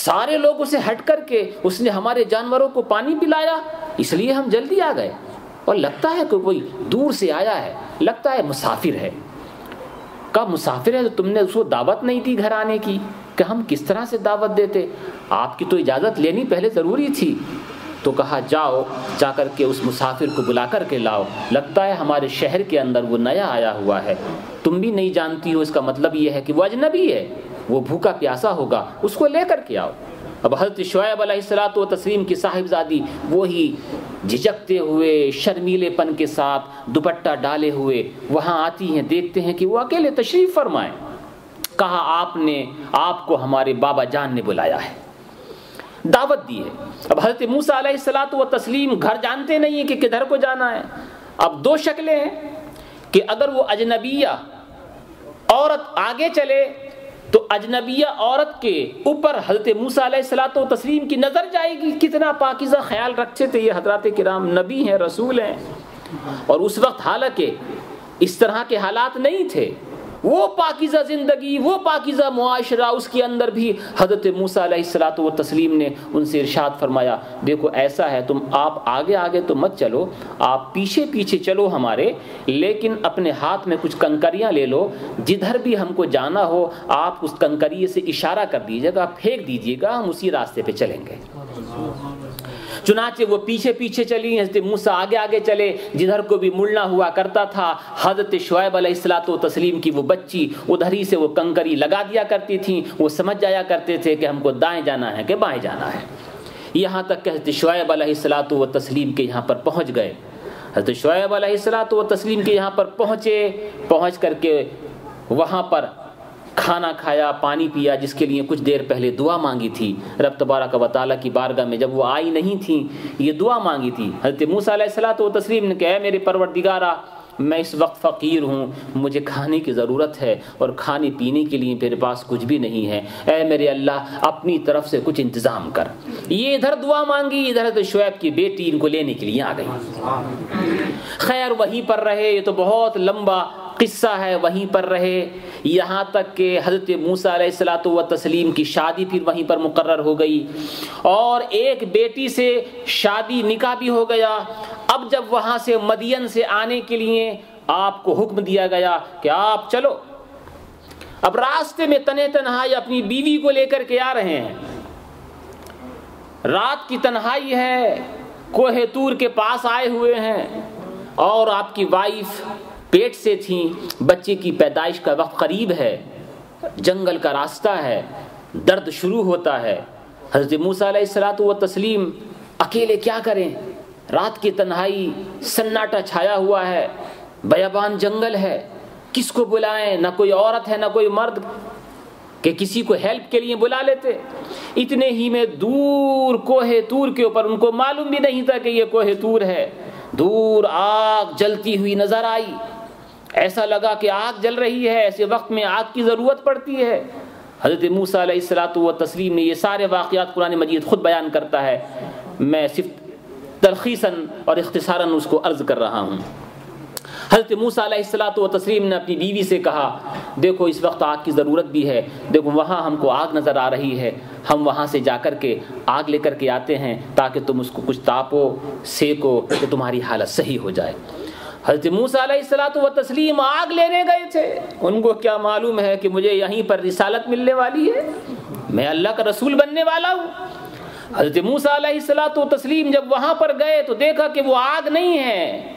A: سارے لوگوں سے ہٹ کر کے اس نے ہمارے جانوروں کو پانی پلایا، اس لیے ہم جلدی آ گئے. اور لگتا ہے کہ کوئی دور سے آیا ہے، لگتا ہے مسافر ہے. کہا مسافر ہے تو تم نے اس کو دعوت نہیں دی گھر آنے کی؟ کہ ہم کس طرح سے دعوت دیتے، آپ کی تو اجازت لینی پہلے ضروری تھی. تو کہا جاؤ، جا کر کے اس مسافر کو بلا کر کے لاؤ، لگتا ہے ہمارے شہر کے اندر وہ نیا آیا ہوا ہے، تم بھی نہیں جانتی ہو، اس کا مطلب یہ ہے کہ وہ اجنبی ہے، وہ بھوکا پیاسا ہوگا، اس کو لے کر کے آؤ. اب حضرت شعیب علیہ الصلاۃ والتسلیم کی صاحبزادی وہی جھجکتے ہوئے شرمیلے پن کے ساتھ دوپٹہ ڈالے ہوئے وہاں آتی ہیں. دیکھتے ہیں کہ وہ اکیلے تشریف فرمائیں. کہا آپ کو ہمارے بابا جان نے بلایا ہے، دعوت دی ہے. اب حضرت موسیٰ علیہ الصلاۃ والتسلیم گھر جانتے نہیں ہیں کہ کدھر کو جانا ہے. اب 2 شکلیں ہیں کہ اگر وہ اجنبیہ عورت آگے چلے تو اجنبیہ عورت کے اوپر حضرت موسیٰ علیہ الصلاۃ والتسلیم کی نظر جائے گی. کتنا پاکیزہ خیال رکھتے تھے یہ حضرات کرام، نبی ہیں، رسول ہیں. اور اس وقت حالانکہ اس طرح کے حالات نہیں تھے، وہ پاکیزہ زندگی، وہ پاکیزہ معاشرہ، اس کے اندر بھی حضرت موسیٰ علیہ الصلاۃ والتسلیم نے ان سے ارشاد فرمایا دیکھو ایسا ہے، آپ آگے آگے تو مت چلو، آپ پیچھے پیچھے چلو ہمارے، لیکن اپنے ہاتھ میں کچھ کنکریاں لے لو، جدھر بھی ہم کو جانا ہو آپ اس کنکریے سے اشارہ کر دیجیے گا، پھینک دیجیے گا، ہم اسی راستے پہ چلیں گے. چنانچہ وہ پیچھے پیچھے چلی، حضرت موسیٰ آگے آگے چلے. جدھر کو بھی مڑنا ہوا کرتا تھا حضرت شعیب علیہ الصلاۃ والتسلیم کی وہ بچی ادھر ہی سے وہ کنکری لگا دیا کرتی تھیں، وہ سمجھ جایا کرتے تھے کہ ہم کو دائیں جانا ہے کہ بائیں جانا ہے۔ یہاں تک کہ حضرت شعیب علیہ الصلاۃ والتسلیم کے یہاں پر پہنچ گئے۔ حضرت شعیب علیہ الصلاۃ والتسلیم کے یہاں پر پہنچ کر کے وہاں پر کھانا کھایا، پانی پیا، جس کے لیے کچھ دیر پہلے دعا مانگی تھی رب تبارک و تعالیٰ کی بارگاہ میں۔ جب وہ آئی نہیں تھیں، یہ دعا مانگی تھی حضرت موسیٰ علیہ الصلاۃ والتسلیم نے کہ اے میرے پروردگارا، میں اس وقت فقیر ہوں، مجھے کھانے کی ضرورت ہے اور کھانے پینے کے لیے میرے پاس کچھ بھی نہیں ہے، اے میرے اللہ اپنی طرف سے کچھ انتظام کر۔ یہ ادھر دعا مانگی، ادھر حضرت شعیب کی بیٹی ان کو لینے کے لیے آ گئی۔ خیر وہیں پر رہے، یہ تو بہت لمبا قصہ ہے، وہیں پر رہے یہاں تک کہ حضرت موسیٰ علیہ الصلاۃ والتسلیم کی شادی پھر وہیں پر مقرر ہو گئی، اور ایک بیٹی سے شادی نکاح بھی ہو گیا۔ اب جب وہاں سے مدین سے آنے کے لیے آپ کو حکم دیا گیا کہ آپ چلو، اب راستے میں تنہائی اپنی بیوی کو لے کر کے آ رہے ہیں، رات کی تنہائی ہے، کوہ طور کے پاس آئے ہوئے ہیں، اور آپ کی وائف پیٹ سے تھیں، بچے کی پیدائش کا وقت قریب ہے، جنگل کا راستہ ہے، درد شروع ہوتا ہے۔ حضرت موسیٰ علیہ الصلاۃ والتسلیم اکیلے کیا کریں، رات کی تنہائی، سناٹا چھایا ہوا ہے، بیابان جنگل ہے، کس کو بلائیں، نہ کوئی عورت ہے نہ کوئی مرد کہ کسی کو ہیلپ کے لیے بلا لیتے۔ اتنے ہی میں دور کوہ طور کے اوپر، ان کو معلوم بھی نہیں تھا کہ یہ کوہ طور ہے، دور آگ جلتی ہوئی نظر آئی، ایسا لگا کہ آگ جل رہی ہے، ایسے وقت میں آگ کی ضرورت پڑتی ہے۔ حضرت موسیٰ علیہ الصلاۃ والتسلیم نے یہ سارے واقعات قرآن مجید خود بیان کرتا ہے، میں صرف تلخیصاً اور اختصاراً اس کو عرض کر رہا ہوں۔ حضرت موسیٰ علیہ الصلاۃ والتسلیم نے اپنی بیوی سے کہا دیکھو اس وقت آگ کی ضرورت بھی ہے، دیکھو وہاں ہم کو آگ نظر آ رہی ہے، ہم وہاں سے جا کر کے آگ لے کر کے آتے ہیں تاکہ تم اس کو کچھ تاپو سیکو کہ تمہاری حالت صحیح ہو جائے۔ حضرت موسیٰ علیہ الصلاۃ والتسلیم آگ لینے گئے تھے، ان کو کیا معلوم ہے کہ مجھے یہیں پر رسالت ملنے والی ہے، میں اللہ کا رسول بننے والا ہوں۔ حضرت موسیٰ علیہ الصلاۃ والتسلیم جب وہاں پر گئے تو دیکھا کہ وہ آگ نہیں ہے،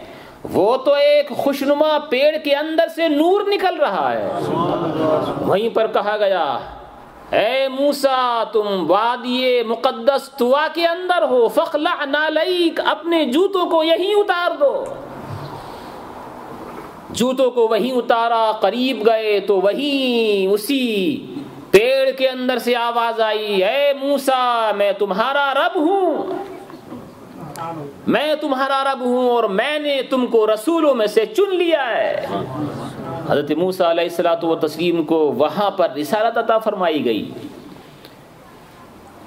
A: وہ تو ایک خوشنما پیڑ کے اندر سے نور نکل رہا ہے۔ وہیں پر کہا گیا اے موسیٰ تم وادی مقدس طوا کے اندر ہو، فاخلع نعلیک، اپنے جوتوں کو یہیں اتار دو۔ جوتوں کو وہیں اتارا، قریب گئے تو وہیں اسی پیڑ کے اندر سے آواز آئی اے موسیٰ میں تمہارا رب ہوں، میں تمہارا رب ہوں اور میں نے تم کو رسولوں میں سے چن لیا ہے۔ حضرت موسیٰ علیہ الصلاۃ والتسلیم کو وہاں پر رسالت عطا فرمائی گئی۔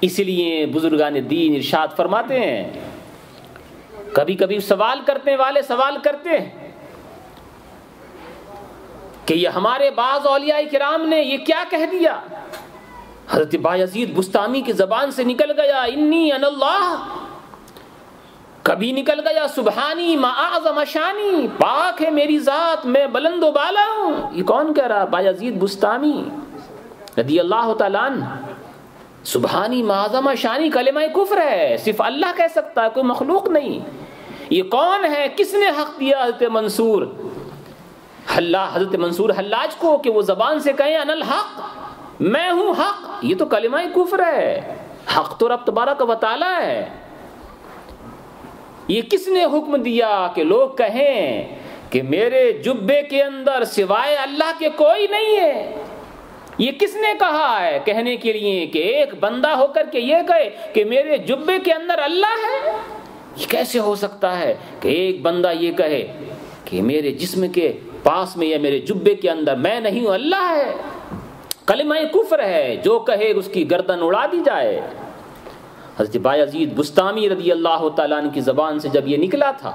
A: اس لیے بزرگان دین ارشاد فرماتے ہیں، کبھی کبھی سوال کرنے والے سوال کرتے ہیں کہ یہ ہمارے بعض اولیاء کرام نے یہ کیا کہہ دیا۔ حضرت بایزید بستامی کی زبان سے نکل گیا انی انا اللہ، کبھی نکل گیا سبحانی ما اعظم شانی، پاک ہے میری ذات میں بلند و بالا ہوں۔ یہ کون کہہ رہا؟ بایزید بستامی رضی اللہ تعالیٰ عنہ۔ سبحانی ما اعظم شانی کلمہ کفر ہے، صرف اللہ کہہ سکتا ہے، کوئی مخلوق نہیں۔ یہ کون ہے؟ کس نے حق دیا حضرت منصور حضرت منصور حلاج کو کہ وہ زبان سے کہیں انا الحق، میں ہوں حق؟ یہ تو کلمہ کفر ہے، حق تو رب تبارک و تعالی ہے۔ یہ کس نے حکم دیا کہ لوگ کہیں کہ میرے جبے کے اندر سوائے اللہ کے کوئی نہیں ہے؟ یہ کس نے کہا ہے کہنے کے لیے کہ ایک بندہ ہو کر کے یہ کہے کہ میرے جبے کے اندر اللہ ہے؟ یہ کیسے ہو سکتا ہے کہ ایک بندہ یہ کہے کہ میرے جسم کے پاس میں یا میرے جبے کے اندر میں نہیں ہوں، اللہ ہے؟ کلمہ کفر ہے، جو کہے اس کی گردن اڑا دی جائے۔ حضرت بایزید بستامی رضی اللہ تعالیٰ عنہ کی زبان سے جب یہ نکلا تھا،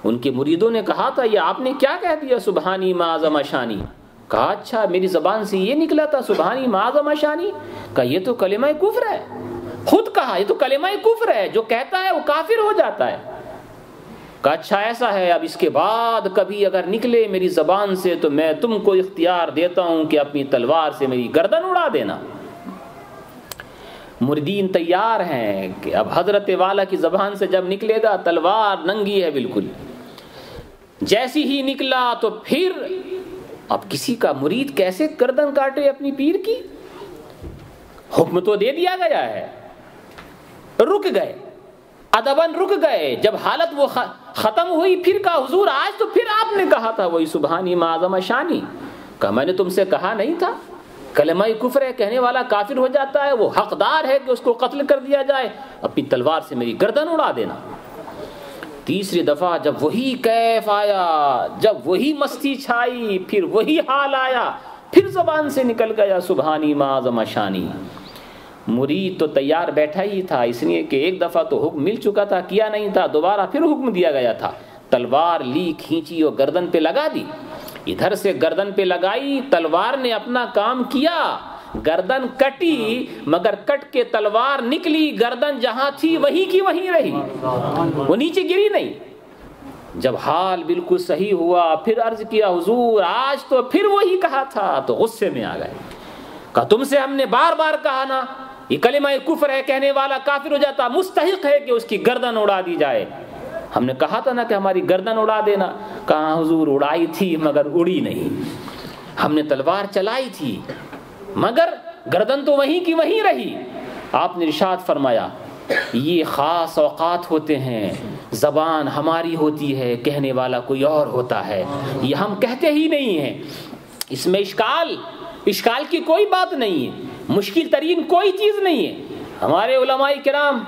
A: ان کے مریدوں نے کہا تھا یہ آپ نے کیا کہہ دیا سبحانی ما اعظم شانی؟ کہا اچھا میری زبان سے یہ نکلا تھا سبحانی ما اعظم شانی؟ کہا یہ تو کلمہ کفر ہے، خود کہا یہ تو کلمہ کفر ہے، جو کہتا ہے وہ کافر ہو جاتا ہے۔ کہا اچھا ایسا ہے، اب اس کے بعد کبھی اگر نکلے میری زبان سے تو میں تم کو اختیار دیتا ہوں کہ اپنی تلوار سے میری گردن اڑا دینا۔ مریدین تیار ہیں کہ اب حضرت والا کی زبان سے جب نکلے گا، تلوار ننگی ہے بالکل، جیسی ہی نکلا تو پھر اب کسی کا مرید کیسے گردن کاٹے اپنی پیر کی؟ حکم تو دے دیا گیا ہے، رک گئے، ادباً رک گئے. جب حالت وہ ختم ہوئی پھر کہا حضور آج تو پھر آپ نے کہا تھا وہی سبحانی ما اعظم شانی. کہا میں نے تم سے کہا نہیں تھا؟ کلمہ کفر ہے کہنے والا کافر ہو جاتا ہے، وہ حقدار ہے کہ اس کو قتل کر دیا جائے، اپنی تلوار سے میری گردن اڑا دینا. تیسری دفعہ جب وہی کیف آیا، جب وہی مستی چھائی، پھر وہی حال آیا، پھر زبان سے نکل گیا سبحانی ما اعظم شانی. مرید تو تیار بیٹھا ہی تھا، اس لیے کہ ایک دفعہ تو حکم مل چکا تھا، کیا نہیں تھا، دوبارہ پھر حکم دیا گیا تھا. تلوار لی، کھینچی اور گردن پہ لگا دی. ادھر سے گردن پہ لگائی، تلوار نے اپنا کام کیا، گردن کٹی، مگر کٹ کے تلوار نکلی، گردن جہاں تھی وہی کی وہیں رہی، وہ نیچے گری نہیں. جب حال بالکل صحیح ہوا پھر عرض کیا حضور آج تو پھر وہی کہا تھا. تو غصے میں آ گئے، کہا تم سے ہم نے بار بار کہا نا یہ کلمہ کفر ہے کہنے والا کافر ہو جاتا، مستحق ہے کہ اس کی گردن اڑا دی جائے. ہم نے کہا تھا نا کہ ہماری گردن اڑا دینا. کہا حضور اڑائی تھی مگر اڑی نہیں، ہم نے تلوار چلائی تھی مگر گردن تو وہیں کی وہیں رہی. آپ نے ارشاد فرمایا یہ خاص اوقات ہوتے ہیں، زبان ہماری ہوتی ہے، کہنے والا کوئی اور ہوتا ہے، یہ ہم کہتے ہی نہیں ہیں. اس میں اشکال کی کوئی بات نہیں ہے، مشکل ترین کوئی چیز نہیں ہے. ہمارے علماء کرام،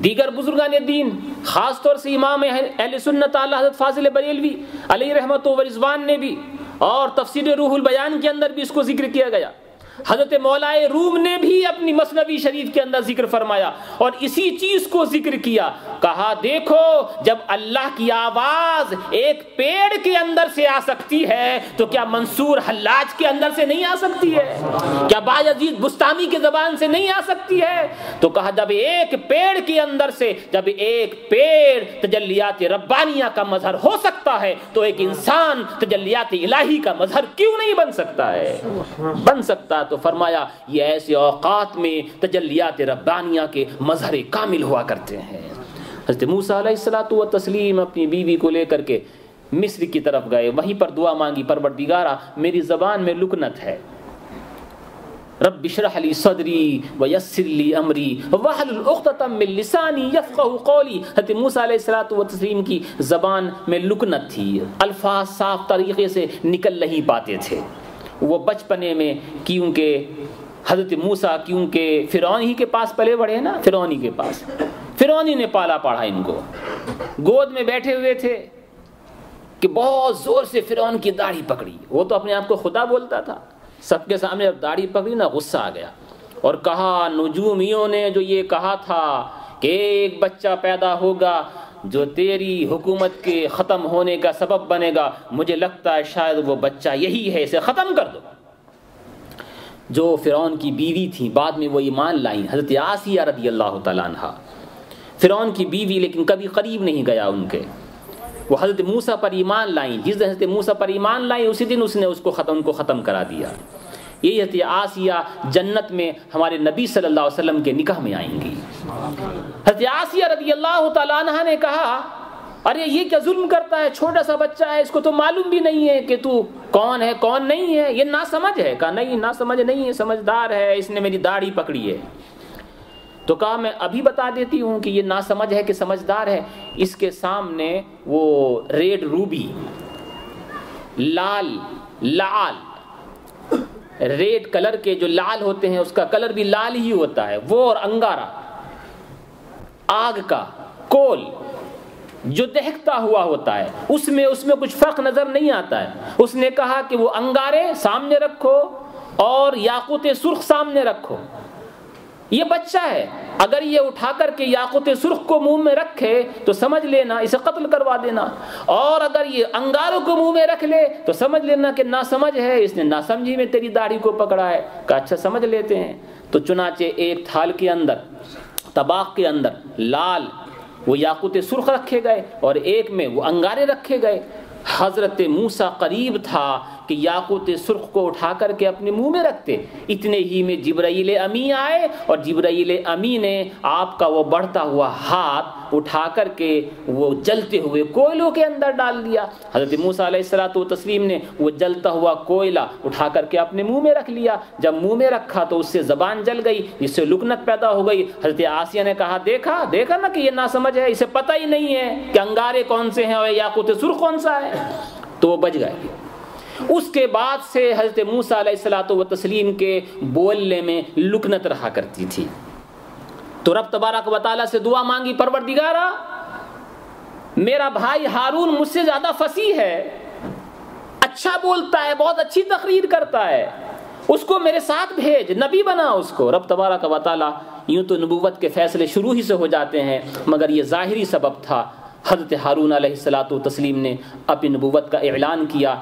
A: دیگر بزرگان دین، خاص طور سے امام اہل سنت اعلی حضرت فاضل بریلوی علیہ رحمت و رضوان نے بھی، اور تفسیر روح البیان کے اندر بھی اس کو ذکر کیا گیا. حضرت مولائے روم نے بھی اپنی مثنوی شریف کے اندر ذکر فرمایا اور اسی چیز کو ذکر کیا. کہا دیکھو جب اللہ کی آواز ایک پیڑ کے اندر سے آ سکتی ہے تو کیا منصور حلاج کے اندر سے نہیں آ سکتی ہے؟ کیا بایزید بستامی کے زبان سے نہیں آ سکتی ہے؟ تو کہا جب ایک پیڑ کے اندر سے، جب ایک پیڑ تجلیات ربانیہ کا مظہر ہو سکتا ہے تو ایک انسان تجلیات الہی کا مظہر کیوں نہیں بن سکتا ہے؟ بن سکتا. تو فرمایا یہ ایسے اوقات میں تجلیات ربانیہ کے مظہر کامل ہوا کرتے ہیں. حضرت موسیٰ علیہ الصلوۃ والتسلیم اپنی بیوی کو لے کر کے مصر کی طرف گئے، وہیں پر دعا مانگی پروردگارا میری زبان میں لکنت ہے، رب اشرح لی صدری ویسر لی امری واحلل عقدۃ من لسانی یفقہوا قولی. حضرت موسیٰ علیہ الصلوۃ والتسلیم کی زبان میں لکنت تھی، الفاظ صاف طریقے سے نکل نہیں پاتے تھے. وہ بچپنے میں کیونکہ حضرت موسیٰ کیونکہ فرعون ہی کے پاس پلے بڑھے نا، فرعون ہی کے پاس، فرعون ہی نے پالا پڑھا ان کو. گود میں بیٹھے ہوئے تھے کہ بہت زور سے فرعون کی داڑھی پکڑی. وہ تو اپنے آپ کو خدا بولتا تھا، سب کے سامنے اب داڑھی پکڑی نا، غصہ آ گیا اور کہا نجومیوں نے جو یہ کہا تھا کہ ایک بچہ پیدا ہوگا جو تیری حکومت کے ختم ہونے کا سبب بنے گا، مجھے لگتا ہے شاید وہ بچہ یہی ہے، اسے ختم کر دو. جو فرعون کی بیوی تھی بعد میں وہ ایمان لائیں، حضرت آسیہ رضی اللہ تعالیٰ عنہ، فرعون کی بیوی لیکن کبھی قریب نہیں گیا ان کے، وہ حضرت موسیٰ پر ایمان لائیں. جس دن حضرت موسیٰ پر ایمان لائیں اسی دن اس نے ان کو ختم کرا دیا. یہی حضرت آسیہ جنت میں ہمارے نبی صلی اللہ علیہ وسلم کے نکاح میں آئیں گی. حضرت آسیہ رضی اللہ تعالیٰ عنہ نے کہا ارے یہ کیا ظلم کرتا ہے، چھوٹا سا بچہ ہے، اس کو تو معلوم بھی نہیں ہے کہ تو کون ہے کون نہیں ہے، یہ ناسمجھ ہے. کہا نہیں ناسمجھ نہیں ہے، سمجھدار ہے، اس نے میری داڑھی پکڑی ہے. تو کہا میں ابھی بتا دیتی ہوں کہ یہ ناسمجھ ہے کہ سمجھدار ہے. اس کے سامنے وہ ریڈ روبی، لال ریڈ کلر کے جو لال ہوتے ہیں اس کا کلر بھی لال ہی ہوتا ہے، وہ اور انگارہ آگ کا کول جو دہکتا ہوا ہوتا ہے اس میں کچھ فرق نظر نہیں آتا ہے. اس نے کہا کہ وہ انگارے سامنے رکھو اور یاقوت سرخ سامنے رکھو. یہ بچہ ہے، اگر یہ اٹھا کر کے یاقوت سرخ کو منہ میں رکھے تو سمجھ لینا اسے قتل کروا دینا، اور اگر یہ انگاروں کو منہ میں رکھ لے تو سمجھ لینا کہ ناسمجھ ہے، اس نے ناسمجھی میں تیری داڑھی کو پکڑا ہے. کہا اچھا سمجھ لیتے ہیں. تو چنانچہ ایک تھال کے اندر، طباق کے اندر لال وہ یاقوت سرخ رکھے گئے اور ایک میں وہ انگارے رکھے گئے. حضرت موسیٰ قریب تھا کہ یاقوت سرخ کو اٹھا کر کے اپنے منہ میں رکھتے۔ اتنے ہی میں جبرائیل امی آئے اور جبرائیل امی نے آپ کا وہ بڑھتا ہوا ہاتھ اٹھا کر کے وہ جلتے ہوئے کوئلوں کے اندر ڈال دیا۔ حضرت موسیٰ علیہ الصلوۃ والتسلیم نے وہ جلتا ہوا کوئلہ اٹھا کر کے اپنے منہ میں رکھ لیا۔ جب منہ میں رکھا تو اس سے زبان جل گئی، جس سے لکنت پیدا ہو گئی۔ حضرت آسیہ نے کہا دیکھا نا کہ یہ ناسمجھ ہے، اسے پتہ ہی نہیں ہے کہ انگارے کون سے ہیں اور یاقوت سرخ کون سا ہے، تو وہ بچ گئے۔ اس کے بعد سے حضرت موسیٰ علیہ الصلوۃ والتسلیم کے بولنے میں لکنت رہا کرتی تھی۔ تو رب تبارک و تعالیٰ سے دعا مانگی، پروردگارا میرا بھائی ہارون مجھ سے زیادہ فصیح ہے، اچھا بولتا ہے، بہت اچھی تقریر کرتا ہے، اس کو میرے ساتھ بھیج، نبی بنا اس کو۔ رب تبارک و تعالیٰ یوں تو نبوت کے فیصلے شروع ہی سے ہو جاتے ہیں، مگر یہ ظاہری سبب تھا۔ حضرت ہارون علیہ الصلوۃ والتسلیم نے اپنی نبوت کا اعلان کیا۔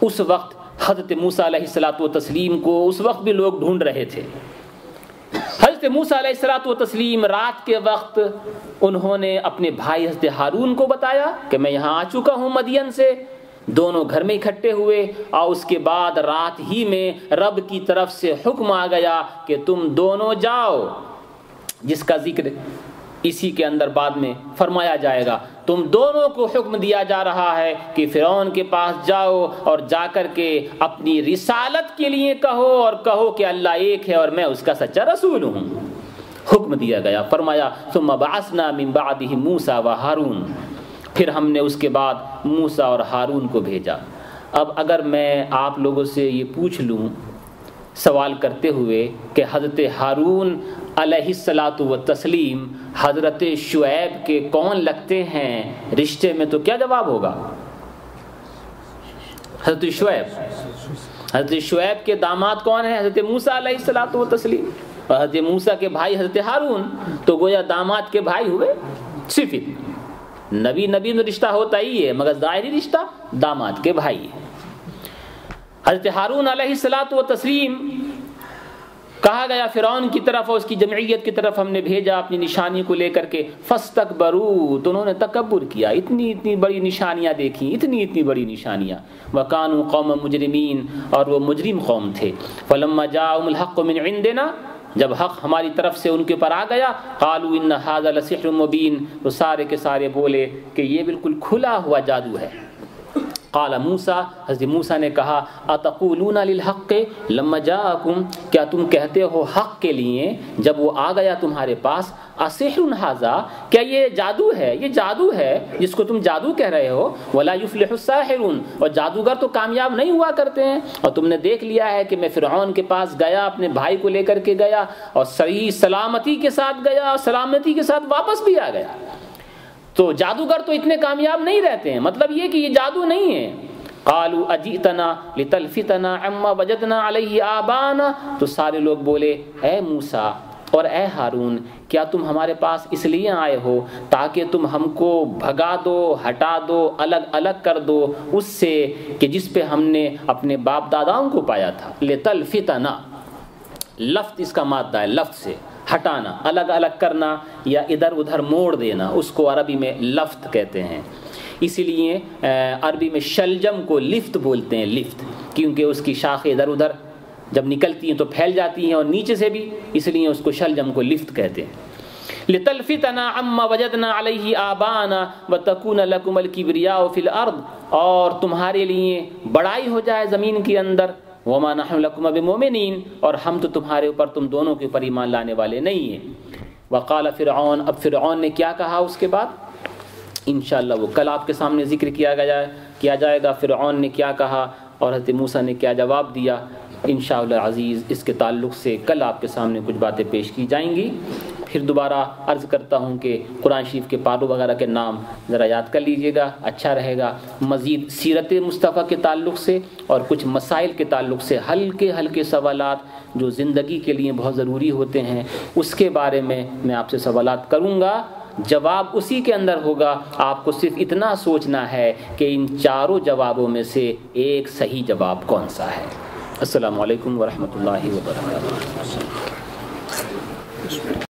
A: اس وقت حضرت موسیٰ علیہ الصلوۃ والتسلیم کو اس وقت بھی لوگ ڈھونڈ رہے تھے۔ حضرت موسیٰ علیہ الصلوۃ والتسلیم رات کے وقت انہوں نے اپنے بھائی حضرت ہارون کو بتایا کہ میں یہاں آ چکا ہوں مدین سے۔ دونوں گھر میں اکٹھے ہوئے اور اس کے بعد رات ہی میں رب کی طرف سے حکم آ گیا کہ تم دونوں جاؤ، جس کا ذکر اسی کے اندر بعد میں فرمایا جائے گا۔ تم دونوں کو حکم دیا جا رہا ہے کہ فرعون کے پاس جاؤ اور جا کر کے اپنی رسالت کے لیے کہو، اور کہو کہ اللہ ایک ہے اور میں اس کا سچا رسول ہوں۔ حکم دیا گیا، فرمایا ثم بعثنا من بعده موسیٰ و ہارون، پھر ہم نے اس کے بعد موسیٰ اور ہارون کو بھیجا۔ اب اگر میں آپ لوگوں سے یہ پوچھ لوں سوال کرتے ہوئے کہ حضرت ہارون علیہ الصلوۃ والتسلیم حضرت شعیب کے کون لگتے ہیں رشتے میں، تو کیا جواب ہوگا؟ حضرت شعیب کے داماد کون ہیں؟ حضرت موسیٰ علیہ الصلوۃ والتسلیم، اور حضرت موسیٰ کے بھائی حضرت ہارون، تو گویا داماد کے بھائی ہوئے۔ صرف نبی میں رشتہ ہوتا ہی ہے، مگر ظاہری رشتہ داماد کے بھائی ہے۔ حضرت ہارون علیہ الصلوۃ والتسلیم کہا گیا فرعون کی طرف اور اس کی جمعیت کی طرف ہم نے بھیجا اپنی نشانی کو لے کر کے، فاستکبروا، تو انہوں نے تکبر کیا، اتنی بڑی نشانیاں دیکھی، اتنی بڑی نشانیاں، وکانوا قوم مجرمین، اور وہ مجرم قوم تھے۔ فلما جاءهم الحق من عندنا، جب حق ہماری طرف سے ان کے پر آ گیا، قالوا ان هذا لسحر مبین، تو سارے کے سارے بولے کہ یہ بالکل کھلا ہوا جادو ہے۔ قال موسیٰ، حضرت موسیٰ نے کہا اتقولون للحق لما جاءکم، کیا تم کہتے ہو حق کے لیے جب وہ آ گیا تمہارے پاس، اسحر ھذا، کیا یہ جادو ہے جس کو تم جادو کہہ رہے ہو، ولا یفلح الساحرون، اور جادوگر تو کامیاب نہیں ہوا کرتے ہیں۔ اور تم نے دیکھ لیا ہے کہ میں فرعون کے پاس گیا، اپنے بھائی کو لے کر کے گیا، اور صحیح سلامتی کے ساتھ گیا اور سلامتی کے ساتھ واپس بھی آ گیا۔ تو جادوگر تو اتنے کامیاب نہیں رہتے ہیں، مطلب یہ کہ یہ جادو نہیں ہے۔ قالوا اجئتنا لتلفتنا عما وجدنا علیہ آبانا، تو سارے لوگ بولے اے موسیٰ اور اے ہارون، کیا تم ہمارے پاس اس لیے آئے ہو تاکہ تم ہم کو بھگا دو، ہٹا دو، الگ کر دو اس سے کہ جس پہ ہم نے اپنے باپ داداؤں کو پایا تھا۔ لتلفتنا، لفظ اس کا مادہ ہے، لفظ سے ہٹانا، الگ کرنا یا ادھر ادھر موڑ دینا، اس کو عربی میں لفت کہتے ہیں۔ اسی لیے عربی میں شلجم کو لفت بولتے ہیں، لفت، کیونکہ اس کی شاخیں ادھر ادھر جب نکلتی ہیں تو پھیل جاتی ہیں اور نیچے سے بھی، اس لیے اس کو شلجم کو لفت کہتے ہیں۔ لتلفتنا عما وجدنا علیہ آبانا وتکون لکم الکبریاء فی الارض، اور تمہارے لیے بڑائی ہو جائے زمین کے اندر، وما نحن لکم بمؤمنین، اور ہم تو تمہارے اوپر، تم دونوں کے اوپر ایمان لانے والے نہیں ہیں۔ وقال فرعون، اب فرعون نے کیا کہا اس کے بعد، انشاءاللہ وہ کل آپ کے سامنے ذکر کیا جائے گا، فرعون نے کیا کہا اور حضرت موسیٰ نے کیا جواب دیا۔ انشاءاللہ عزیز اس کے تعلق سے کل آپ کے سامنے کچھ باتیں پیش کی جائیں گی۔ پھر دوبارہ عرض کرتا ہوں کہ قرآن شریف کے پاروں وغیرہ کے نام ذرا یاد کر لیجئے گا، اچھا رہے گا۔ مزید سیرت مصطفیٰ کے تعلق سے اور کچھ مسائل کے تعلق سے ہلکے سوالات جو زندگی کے لیے بہت ضروری ہوتے ہیں، اس کے بارے میں آپ سے سوالات کروں گا، جواب اسی کے اندر ہوگا۔ آپ کو صرف اتنا سوچنا ہے کہ ان چاروں جوابوں میں سے ایک صحیح جواب کون سا ہے۔ السلام علیکم ورحمۃ اللہ وبرکاتہ۔